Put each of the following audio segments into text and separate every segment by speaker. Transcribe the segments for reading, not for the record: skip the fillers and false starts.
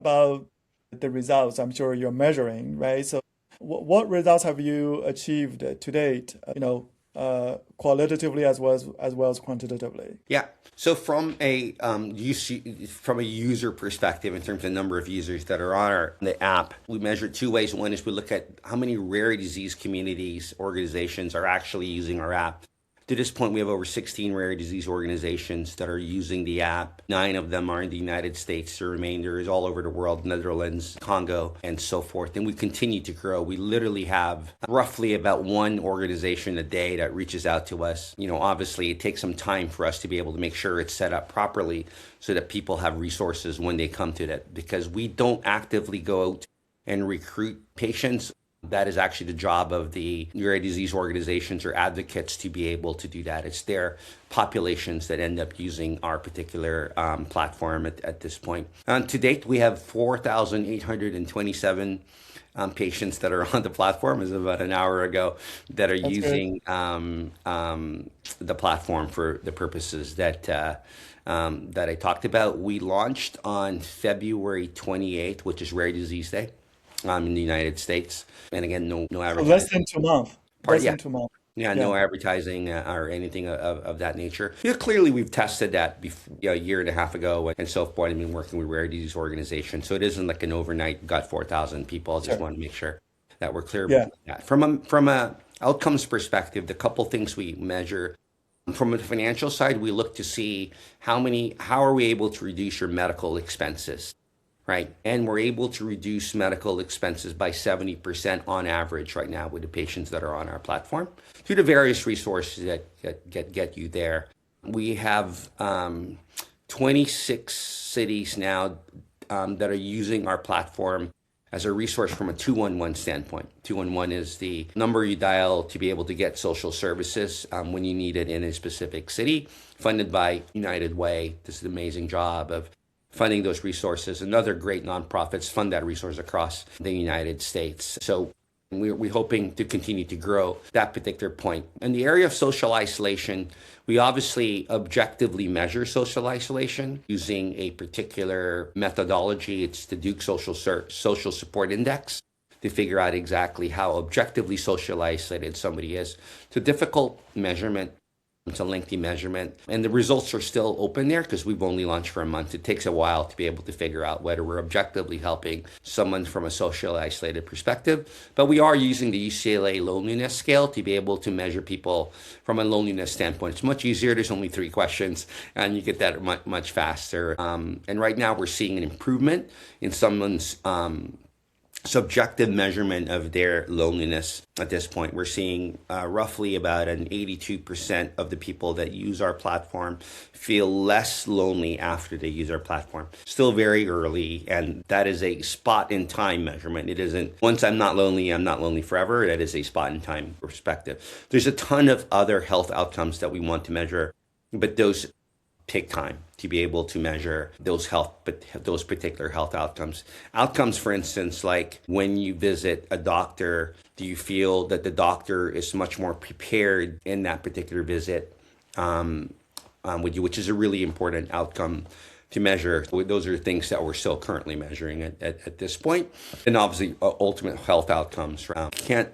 Speaker 1: about the results I'm sure you're measuring, right? So what results have you achieved to date, qualitatively as well as quantitatively?
Speaker 2: Yeah. So from a user perspective, in terms of number of users that are on the app, we measure two ways. One is we look at how many rare disease communities, organizations are actually using our app. To this point, we have over 16 rare disease organizations that are using the app. 9 of them are in the United States. The remainder is all over the world, Netherlands, Congo, and so forth. And we continue to grow. We literally have roughly about one organization a day that reaches out to us. Obviously, it takes some time for us to be able to make sure it's set up properly so that people have resources when they come to that, because we don't actively go out and recruit patients. That is actually the job of the rare disease organizations or advocates to be able to do that. It's their populations that end up using our particular platform at this point. To date, we have 4,827 patients that are on the platform, as of about an hour ago, that are
Speaker 1: That's good.
Speaker 2: using the platform for the purposes that I talked about. We launched on February 28th, which is Rare Disease Day in the United States. And again, no
Speaker 1: So less
Speaker 2: advertising.
Speaker 1: than 2 months.
Speaker 2: Part,
Speaker 1: Less
Speaker 2: yeah,
Speaker 1: than 2 months.
Speaker 2: yeah,
Speaker 1: Yeah.
Speaker 2: no advertising or anything of that nature. Clearly we've tested that a year and a half ago and so forth. I've been working with rare disease organizations, so it isn't like an overnight got 4,000 people. I just
Speaker 1: Sure.
Speaker 2: want to make sure that we're clear about
Speaker 1: Yeah.
Speaker 2: that. From a outcomes perspective, the couple things we measure. From a financial side, we look to see how are we able to reduce your medical expenses, right? And we're able to reduce medical expenses by 70% on average right now with the patients that are on our platform through the various resources that get you there. We have 26 cities now that are using our platform as a resource from a 211 standpoint. 211 is the number you dial to be able to get social services when you need it in a specific city, funded by United Way. This is an amazing job of funding those resources, and other great nonprofits fund that resource across the United States. So we're hoping to continue to grow that particular point. In the area of social isolation, we obviously objectively measure social isolation using a particular methodology. It's the Duke Social Support Index to figure out exactly how objectively social isolated somebody is. It's a difficult measurement. It's a lengthy measurement, and the results are still open there because we've only launched for a month. It takes a while to be able to figure out whether we're objectively helping someone from a socially isolated perspective. But we are using the UCLA loneliness scale to be able to measure people from a loneliness standpoint. It's much easier. There's only 3 questions, and you get that much faster. And right now, we're seeing an improvement in someone's subjective measurement of their loneliness. At this point, we're seeing roughly about an 82% of the people that use our platform feel less lonely after they use our platform. Still very early, and that is a spot in time measurement. It isn't once I'm not lonely forever. That is a spot in time perspective. There's a ton of other health outcomes that we want to measure, but those take time to be able to measure those particular health outcomes. Outcomes, for instance, like when you visit a doctor, do you feel that the doctor is much more prepared in that particular visit with you, which is a really important outcome to measure. Those are things that we're still currently measuring at this point. And obviously, ultimate health outcomes. Can't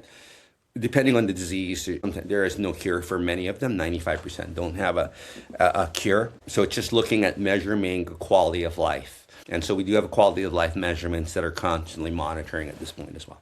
Speaker 2: Depending on the disease, there is no cure for many of them. 95% don't have a cure. So it's just looking at measuring quality of life. And so we do have quality of life measurements that are constantly monitoring at this point as well.